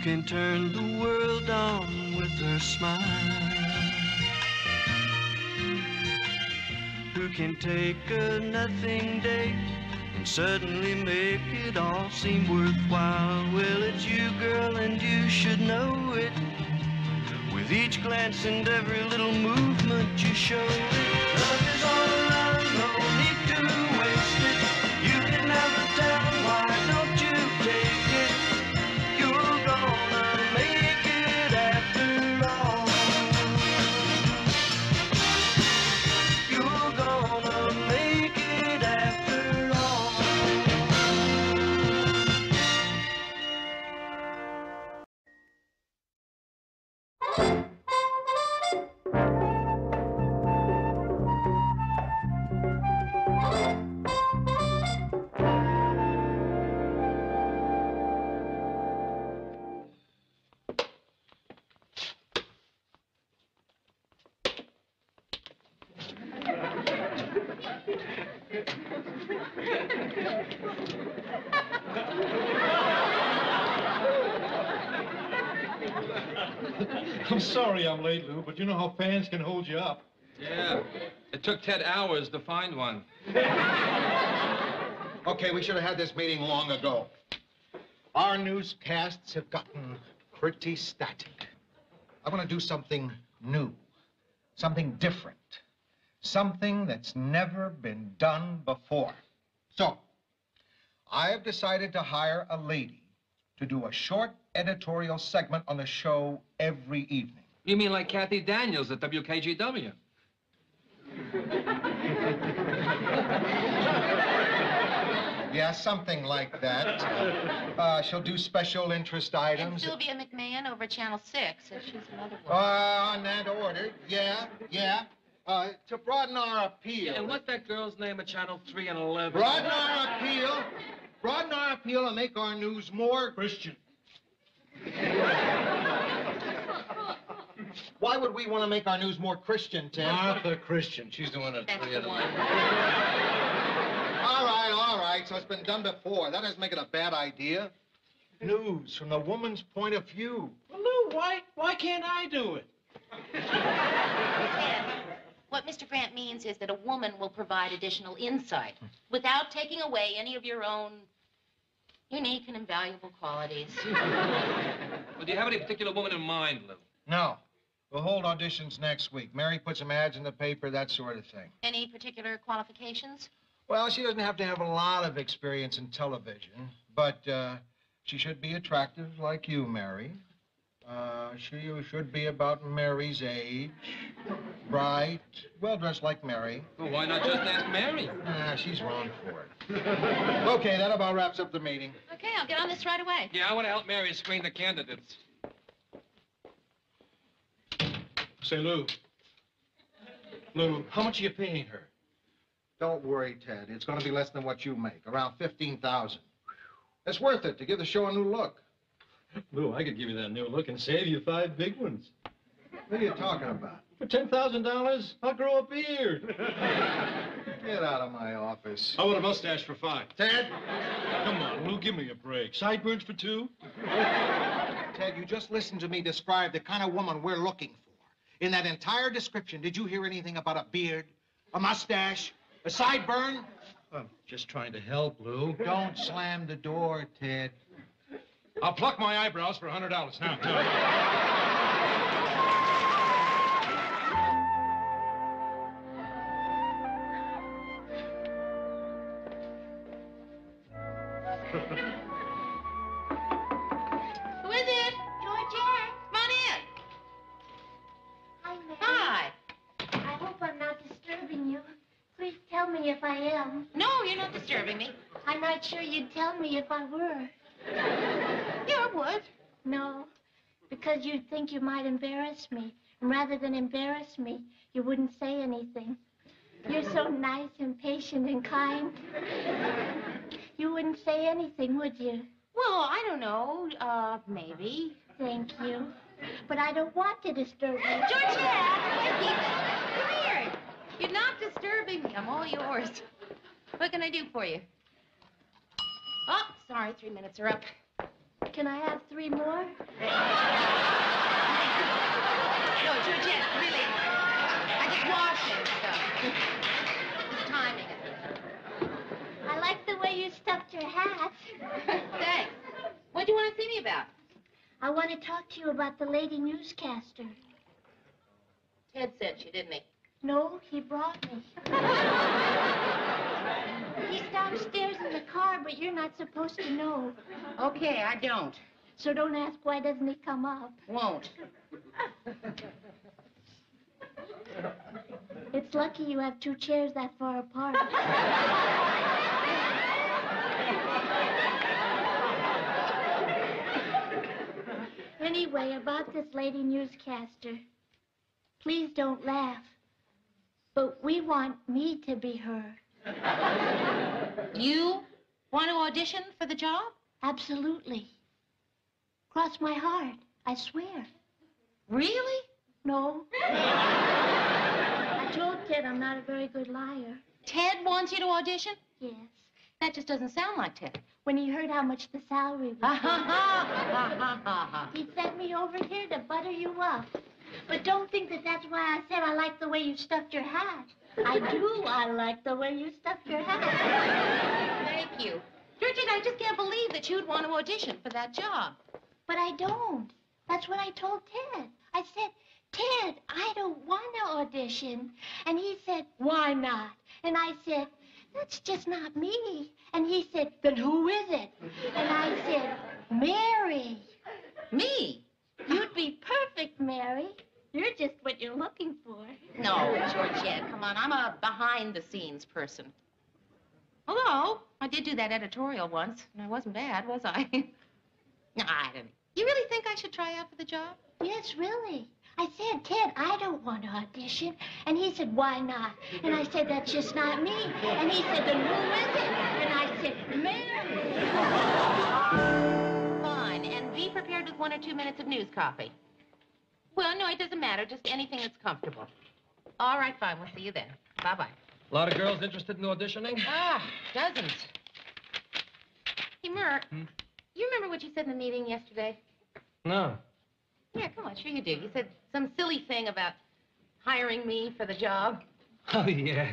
can turn the world on with her smile? Who can take a nothing day and suddenly make it all seem worthwhile? Well, it's you, girl, and you should know it. With each glance and every little movement you show it. Love is all around, no need to waste it. You can have the town, why don't you take it? You're gonna make it after all. You're gonna make it after all. I'm sorry I'm late, Lou, but you know how fans can hold you up. Yeah. It took Ted hours to find one. Okay, we should have had this meeting long ago. Our newscasts have gotten pretty static. I want to do something new, something different, something that's never been done before. So, I have decided to hire a lady to do a short editorial segment on the show every evening. You mean like Kathy Daniels at WKGW? Yeah, something like that. She'll do special interest items. And Sylvia McMahon over Channel 6, if she's another one. On that order, yeah. To broaden our appeal. Yeah, and what's that girl's name at Channel 3 and 11? Broaden our appeal and make our news more Christian. Why would we want to make our news more Christian, Ted? Martha Christian. She's doing it. That's the one. All right. So it's been done before. That doesn't make it a bad idea. News from the woman's point of view. Well, Lou, why can't I do it? Ted, what Mr. Grant means is that a woman will provide additional insight without taking away any of your own unique and invaluable qualities. Well, do you have any particular woman in mind, Lou? No. We'll hold auditions next week. Mary put some ads in the paper, that sort of thing. Any particular qualifications? Well, she doesn't have to have a lot of experience in television, but she should be attractive like you, Mary. She should be about Mary's age, bright, well-dressed like Mary. Well, why not just ask Mary? She's wrong for it. Okay, that about wraps up the meeting. Okay, I'll get on this right away. Yeah, I want to help Mary screen the candidates. Say, Lou, how much are you paying her? Don't worry, Ted. It's going to be less than what you make, around $15,000. It's worth it to give the show a new look. Lou, I could give you that new look and save you 5 big ones. What are you talking about? For $10,000, I'll grow a beard. Get out of my office. How about a mustache for 5? Ted! Come on, Lou, give me a break. Sideburns for 2? Ted, you just listened to me describe the kind of woman we're looking for. In that entire description, did you hear anything about a beard, a mustache, a sideburn? I'm just trying to help, Lou. Don't slam the door, Ted. I'll pluck my eyebrows for $100 now, tell me. Who is it? Georgette. Come on in. Hi, Mary. Hi. I hope I'm not disturbing you. Please tell me if I am. No, you're not disturbing me. I'm not sure you'd tell me if I were. Yeah, I would. No, because you'd think you might embarrass me. And rather than embarrass me, you wouldn't say anything. You're so nice and patient and kind. You wouldn't say anything, would you? Well, I don't know. Maybe. Thank you. But I don't want to disturb you. Georgette! Come here. You're not disturbing me. I'm all yours. What can I do for you? Oh, sorry. 3 minutes are up. Can I have 3 more? No, Georgette, really. I just washed it, so. Just timing it. I like the way you stuffed your hat. Thanks. What do you want to see me about? I want to talk to you about the lady newscaster. Ted sent you, didn't he? No, he brought me. He's downstairs in the car, but you're not supposed to know. Okay, I don't. So don't ask why doesn't he come up. Won't. It's lucky you have 2 chairs that far apart. Anyway, about this lady newscaster. Please don't laugh. But we want me to be her. You want to audition for the job? Absolutely. Cross my heart, I swear. Really? No. I told Ted I'm not a very good liar. Ted wants you to audition? Yes. That just doesn't sound like Ted. When he heard how much the salary was, he sent me over here to butter you up. But don't think that that's why I said I like the way you stuffed your hat. I do. I like the way you stuffed your hat. Thank you. Georgette, I just can't believe that you'd want to audition for that job. But I don't. That's what I told Ted. I said, Ted, I don't want to audition. And he said, why not? And I said, that's just not me. And he said, then who is it? And I said, Mary. Me? You'd be perfect, Mary. You're just what you're looking for. No, Georgette, come on. I'm a behind-the-scenes person. Although, I did do that editorial once, and I wasn't bad, was I? No, I didn't. You really think I should try out for the job? Yes, really. I said, Ted, I don't want to audition. And he said, why not? And I said, that's just not me. And he said, then who is it? And I said, Mary. Fine, and be prepared with 1 or 2 minutes of news copy. Well, no, it doesn't matter. Just anything that's comfortable. All right, fine. We'll see you then. Bye-bye. A lot of girls interested in auditioning? Ah, dozens. Hey, Murr, you remember what you said in the meeting yesterday? No. Yeah, come on, sure you do. You said some silly thing about hiring me for the job. Oh, yeah.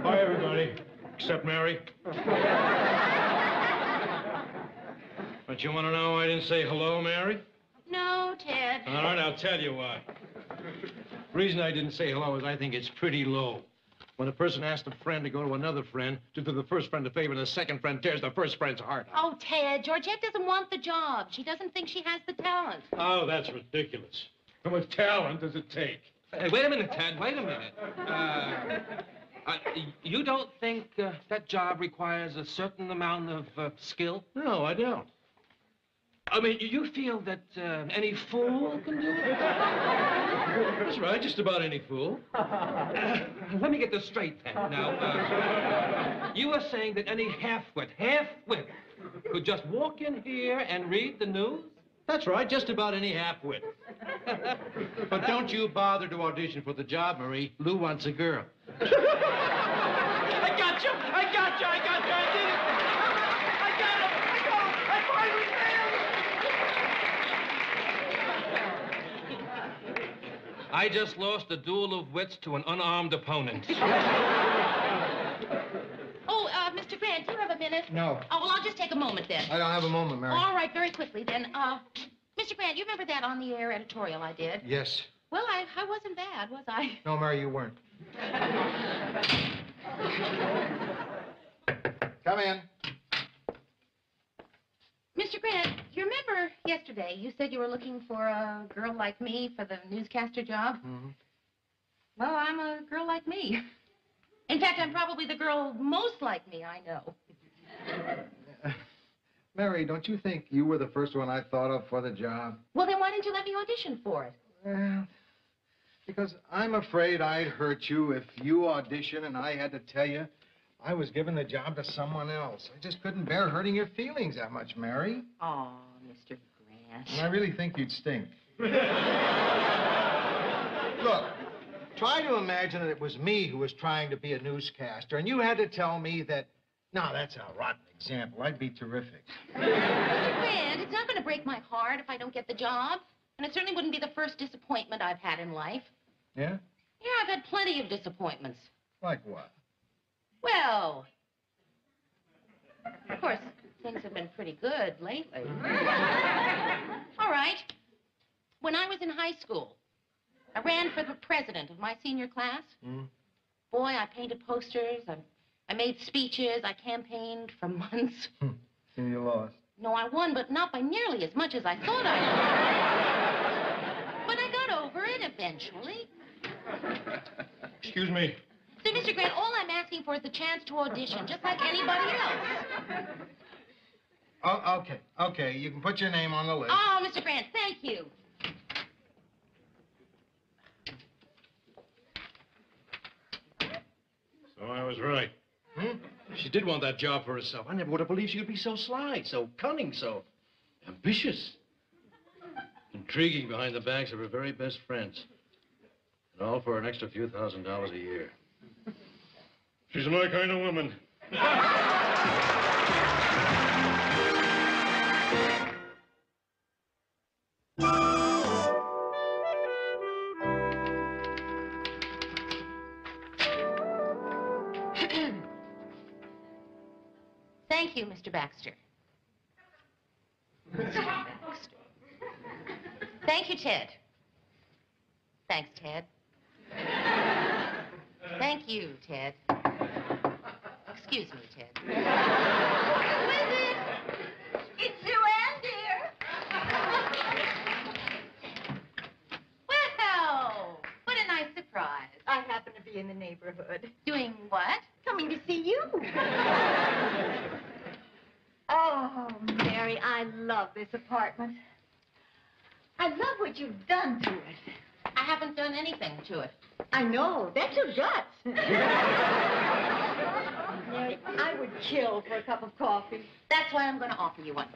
Hi, everybody. Except Mary. But you want to know why I didn't say hello, Mary? No, Ted. All right, I'll tell you why. The reason I didn't say hello is I think it's pretty low. When a person asks a friend to go to another friend to do the first friend a favor and the second friend tears the first friend's heart out. Oh, Ted, Georgette doesn't want the job. She doesn't think she has the talent. Oh, that's ridiculous. How much talent does it take? Hey, wait a minute, Ted. Wait a minute. You don't think that job requires a certain amount of skill? No, I don't. I mean, you feel that any fool can do it? That's right, just about any fool. Let me get this straight, Ted. Now, you are saying that any half-wit could just walk in here and read the news? That's right, just about any half-wit. But don't you bother to audition for the job, Marie. Lou wants a girl. I got you! I got you! I got you! I did it! I got him! I finally failed! I just lost a duel of wits to an unarmed opponent. Oh, Mr. Grant, do you have a minute? No. Oh, well, I'll just take a moment then. I don't have a moment, Mary. All right, very quickly then. Mr. Grant, you remember that on-the-air editorial I did? Yes. Well, I wasn't bad, was I? No, Mary, you weren't. Come in. Mr. Grant, you remember yesterday you said you were looking for a girl like me for the newscaster job? Mm-hmm. Well, I'm a girl like me. In fact, I'm probably the girl most like me I know. Mary, don't you think you were the first one I thought of for the job? Well, then why didn't you let me audition for it? Well, because I'm afraid I'd hurt you if you auditioned and I had to tell you I was giving the job to someone else. I just couldn't bear hurting your feelings that much, Mary. Oh, Mr. Grant. And I really think you'd stink. Look, Try to imagine that it was me who was trying to be a newscaster, and you had to tell me that, no, that's a rotten example. I'd be terrific. Grant, it's not going to break my heart if I don't get the job. And it certainly wouldn't be the first disappointment I've had in life. Yeah? Yeah, I've had plenty of disappointments. Like what? Well, of course, things have been pretty good lately. All right. When I was in high school, I ran for the president of my senior class. Mm. Boy, I painted posters. I made speeches. I campaigned for months. And you lost. No, I won, but not by nearly as much as I thought I would. But I got over it eventually. Excuse me. So, Mr. Grant, all I'm asking for is the chance to audition, just like anybody else. Oh, okay. You can put your name on the list. Oh, Mr. Grant, thank you. So I was right. She did want that job for herself. I never would have believed she could be so sly, so cunning, so ambitious. Intriguing behind the backs of her very best friends. And all for an extra few $1,000s a year. She's my kind of woman. Thank you, Mr. Baxter. Mr. Baxter. Thank you, Ted. Thanks, Ted. Thank you, Ted. Excuse me, Ted. Who is it? It's Sue Ann, dear. Well, what a nice surprise. I happen to be in the neighborhood. Doing what? Coming to see you. Oh, Mary, I love this apartment. I love what you've done to it. I haven't done anything to it. I know. That's your guts. Mary, I would kill for a cup of coffee. That's why I'm going to offer you one.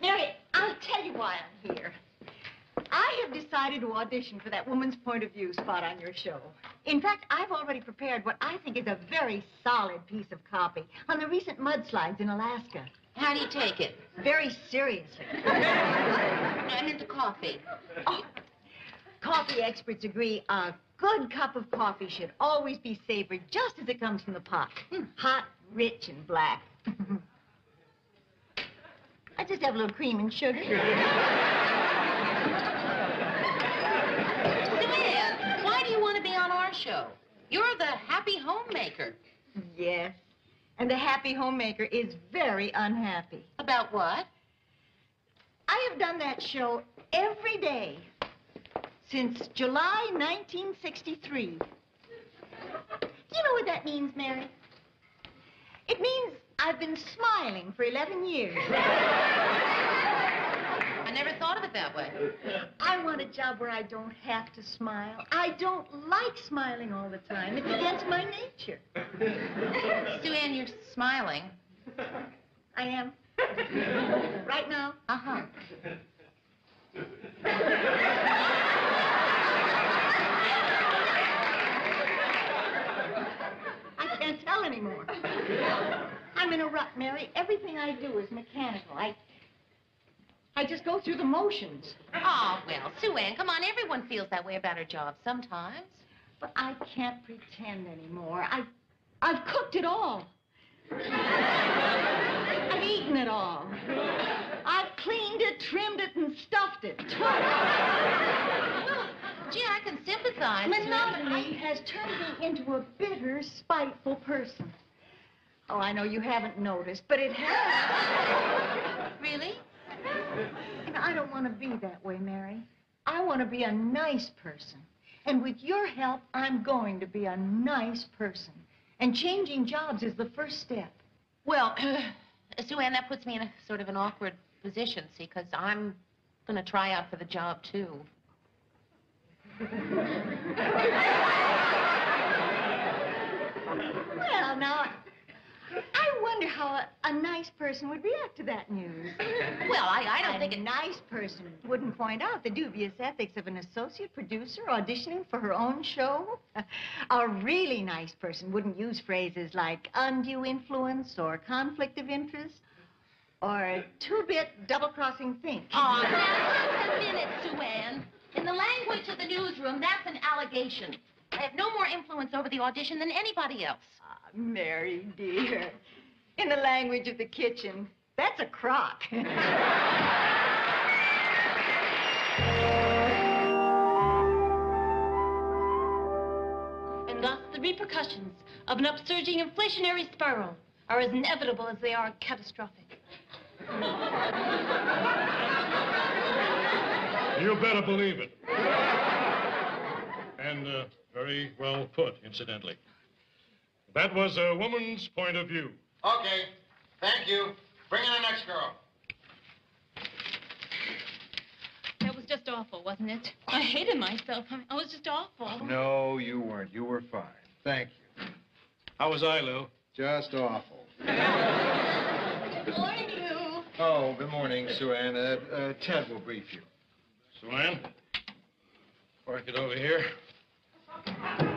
Mary, I'll tell you why I'm here. I have decided to audition for that woman's point of view spot on your show. In fact, I've already prepared what I think is a very solid piece of copy on the recent mudslides in Alaska. How do you take it? Very seriously. I'm into coffee. Oh, coffee experts agree a good cup of coffee should always be savored just as it comes from the pot. Hot, rich, and black. I just have a little cream and sugar. Joanne, why do you want to be on our show? You're the happy homemaker. Yes. And the happy homemaker is very unhappy. About what? I have done that show every day since July 1963. Do you know what that means, Mary? It means I've been smiling for 11 years. I never thought of it that way. I want a job where I don't have to smile. I don't like smiling all the time. It's against my nature. Sue Ann, you're smiling. I am. Right now? Uh-huh. I can't tell anymore. I'm in a rut, Mary. Everything I do is mechanical. I just go through the motions. Oh, well, Sue Ann, come on. Everyone feels that way about her job sometimes. But I can't pretend anymore. I've cooked it all. I've eaten it all. I've cleaned it, trimmed it, and stuffed it twice. Gee, I can sympathize. Monotony has turned me into a bitter, spiteful person. Oh, I know you haven't noticed, but it has. Really? And I don't want to be that way, Mary. I want to be a nice person. And with your help, I'm going to be a nice person. And changing jobs is the first step. Well, Sue Ann, that puts me in a sort of an awkward position, see, because I'm going to try out for the job, too. Well, now, I wonder how a nice person would react to that news. Well, I don't think A nice person wouldn't point out the dubious ethics of an associate producer auditioning for her own show. A really nice person wouldn't use phrases like undue influence or conflict of interest or two-bit double-crossing think. Oh, now, just a minute, Sue Ann. In the language of the newsroom, that's an allegation. I have no more influence over the audition than anybody else. Mary, dear, in the language of the kitchen, that's a crock. And thus, the repercussions of an upsurging inflationary spiral are as inevitable as they are catastrophic. You better believe it. And very well put, incidentally. That was a woman's point of view. Okay, thank you. Bring in the next girl. That was just awful, wasn't it? I hated myself. I was just awful. No, you weren't. You were fine. Thank you. How was I, Lou? Just awful. Good morning, Lou. Oh, good morning, Sue Ann. Ted will brief you. Sue-Ann, park it over here.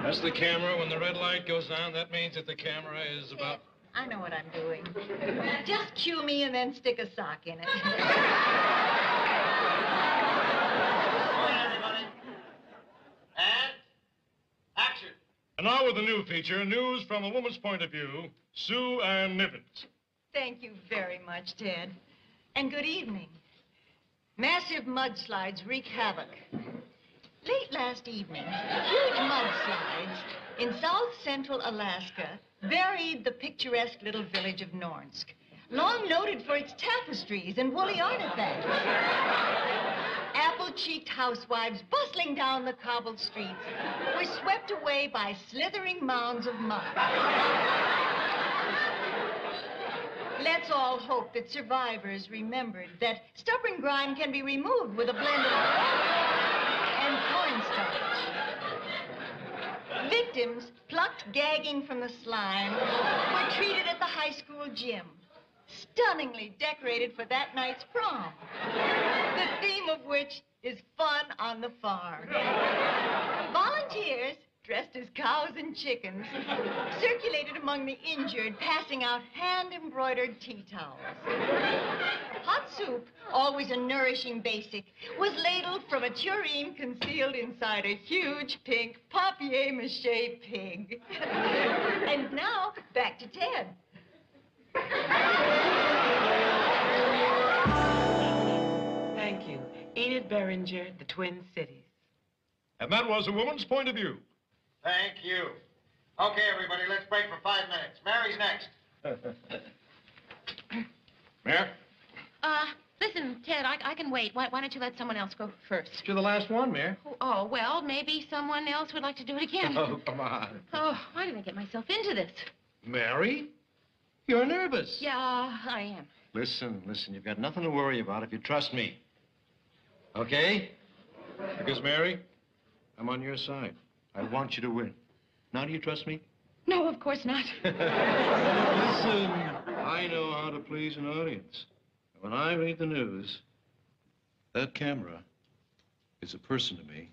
That's the camera. When the red light goes on, that means that the camera is about... I know what I'm doing. Just cue me and then stick a sock in it. Go ahead, everybody. And action. And now with the new feature, news from a woman's point of view, Sue Ann Nivens. Thank you very much, Ted. And good evening. Massive mudslides wreak havoc. Late last evening, huge mudslides in south central Alaska buried the picturesque little village of Nornsk, long noted for its tapestries and woolly artifacts. Apple-cheeked housewives bustling down the cobbled streets were swept away by slithering mounds of mud. Let's all hope that survivors remembered that stubborn grime can be removed with a blend of and cornstarch. Victims, plucked gagging from the slime, were treated at the high school gym, stunningly decorated for that night's prom, the theme of which is fun on the farm. Volunteers, dressed as cows and chickens, circulated among the injured, passing out hand-embroidered tea towels. Hot soup, always a nourishing basic, was ladled from a tureen concealed inside a huge pink papier-mâché pig. And now, back to Ted. Thank you. Enid Beringer, The Twin Cities. And that was a woman's point of view. Thank you. Okay, everybody, let's break for 5 minutes. Mary's next. Mare? Listen, Ted, I can wait. Why don't you let someone else go first? You're the last one, Mare. Oh, well, maybe someone else would like to do it again. Oh, come on. Oh, why did I get myself into this? Mary? You're nervous. Yeah, I am. Listen, you've got nothing to worry about if you trust me. Okay? Because, Mary, I'm on your side. I want you to win. Now, do you trust me? No, of course not. Listen, I know how to please an audience. When I read the news, that camera is a person to me,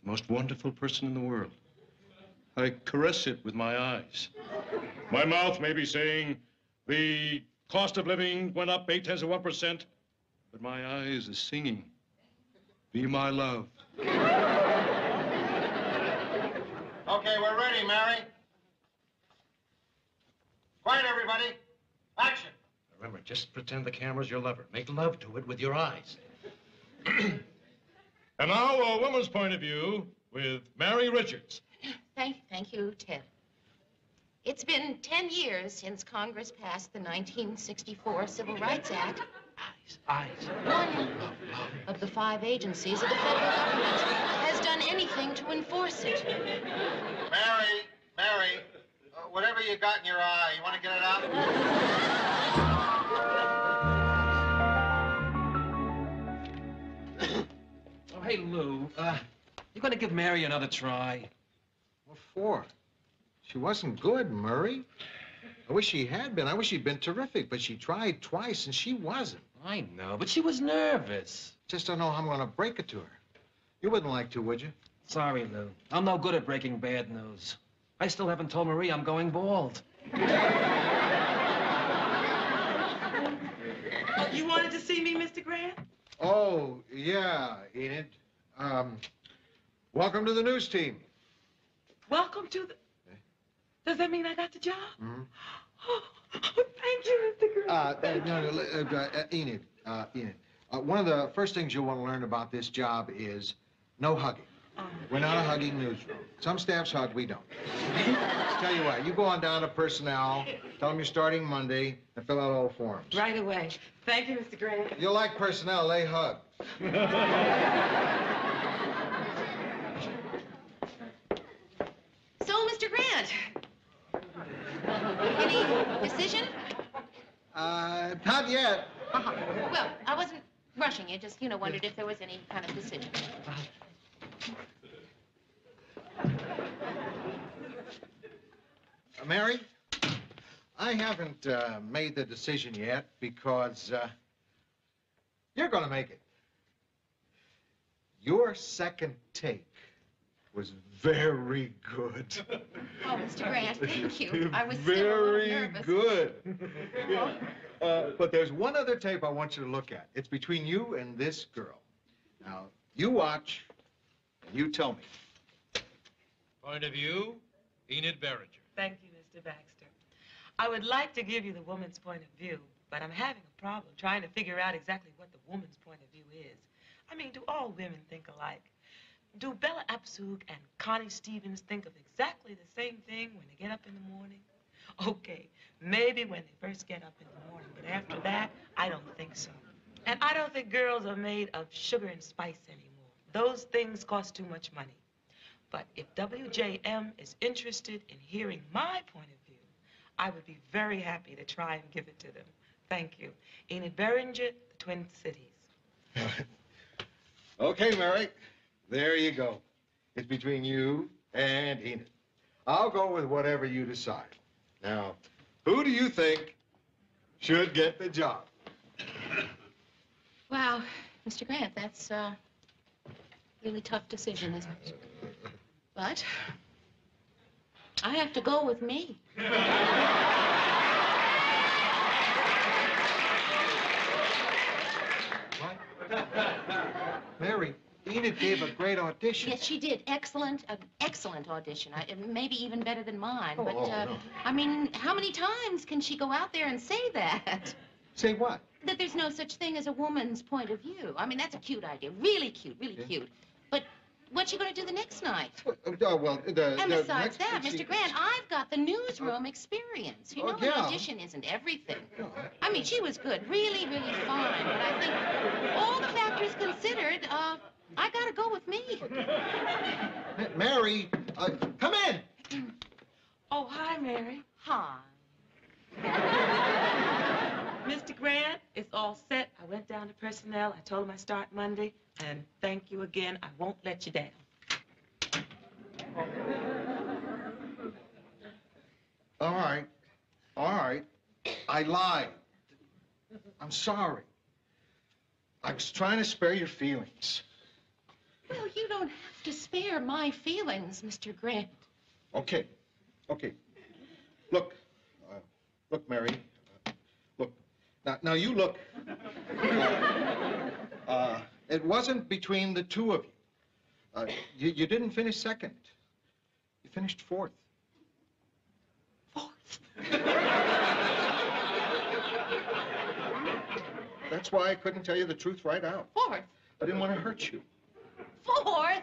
the most wonderful person in the world. I caress it with my eyes. My mouth may be saying the cost of living went up 0.8%, but my eyes are singing, be my love. Okay, we're ready, Mary. Quiet, everybody. Action. Remember, just pretend the camera's your lover. Make love to it with your eyes. And now, a woman's point of view with Mary Richards. Thank you, Ted. It's been 10 years since Congress passed the 1964 Civil Rights Act. Eyes. None of the 5 agencies of the federal government has done anything to enforce it. Mary, whatever you got in your eye, you want to get it out? Oh, hey, Lou, you gonna give Mary another try? What for? She wasn't good, Murray. I wish she had been. I wish she'd been terrific, but she tried twice and she wasn't. I know, but she was nervous. Just don't know how I'm going to break it to her. You wouldn't like to, would you? Sorry, Lou. I'm no good at breaking bad news. I still haven't told Marie I'm going bald. You wanted to see me, Mr. Grant? Oh, yeah, Enid. Welcome to the news team. Welcome to the... Does that mean I got the job? Mm-hmm. Oh, thank you, Mr. Grant. Enid, one of the first things you'll want to learn about this job is no hugging. We're not a hugging newsroom. Some staffs hug, we don't. Tell you what, you go on down to personnel, tell them you're starting Monday, and fill out all the forms. Right away. Thank you, Mr. Grant. You like personnel, they hug. So, Mr. Grant, any decision? Not yet. Well, I wasn't rushing you, just, wondered if there was any kind of decision. Mary, I haven't made the decision yet because you're going to make it. Your second take was very good. Oh, Mr. Grant, thank you. I was still a little nervous. Very good. Yeah. But there's one other tape I want you to look at. It's between you and this girl. Now, you watch, and you tell me. Point of view, Enid Beringer. Thank you, Mr. Baxter. I would like to give you the woman's point of view, but I'm having a problem trying to figure out exactly what the woman's point of view is. I mean, do all women think alike? Do Bella Abzug and Connie Stevens think of exactly the same thing when they get up in the morning? Okay, maybe when they first get up in the morning, but after that, I don't think so. And I don't think girls are made of sugar and spice anymore. Those things cost too much money. But if WJM is interested in hearing my point of view, I would be very happy to try and give it to them. Thank you. Enid Beringer, the Twin Cities. Okay, Mary. There you go. It's between you and Enid. I'll go with whatever you decide. Now, who do you think should get the job? Wow, Mr. Grant, that's a really tough decision, isn't it? But I have to go with me. What? Mary, Enid gave a great audition. Yes, she did. Excellent, an excellent audition. Maybe even better than mine. Oh, but, no. I mean, how many times can she go out there and say that? Say what? That there's no such thing as a woman's point of view. I mean, that's a cute idea. Really cute, really cute. But what's she going to do the next night? And besides that, Mr. Grant, I've got the newsroom experience. You know, an audition isn't everything. I mean, she was good, really, really fine. But I think all the factors considered, I got to go with me. Mary, come in. Oh, hi, Mary. Hi. Mr. Grant, it's all set. I went down to personnel. I told them I start Monday. And thank you again. I won't let you down. All right. All right. I lied. I'm sorry. I was trying to spare your feelings. Well, you don't have to spare my feelings, Mr. Grant. Okay. Okay. Look. Look, Mary. Look. Now you look. It wasn't between the two of you. You didn't finish second. You finished fourth. Fourth? That's why I couldn't tell you the truth right out. Fourth? I didn't want to hurt you. Fourth?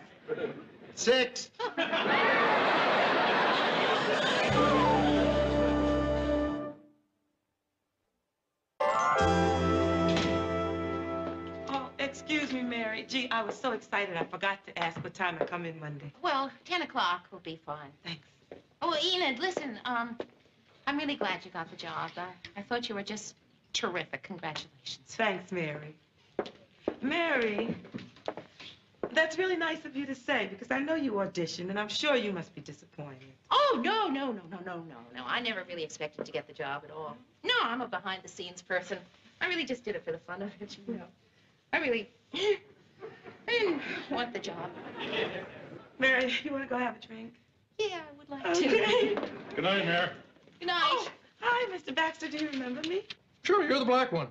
Sixth. Excuse me, Mary. Gee, I was so excited I forgot to ask what time I come in Monday. Well, 10 o'clock will be fine. Thanks. Oh, Enid, listen, I'm really glad you got the job. I thought you were just terrific. Congratulations. Thanks, Mary. Mary, that's really nice of you to say, because I know you auditioned, and I'm sure you must be disappointed. Oh, Oh, no. I never really expected to get the job at all. No, I'm a behind-the-scenes person. I really just did it for the fun of it, you know. I didn't want the job. Mary, you want to go have a drink? Yeah, I would like to. Okay. Good night, Mayor. Good night. Oh, hi, Mr. Baxter. Do you remember me? Sure, you're the black one.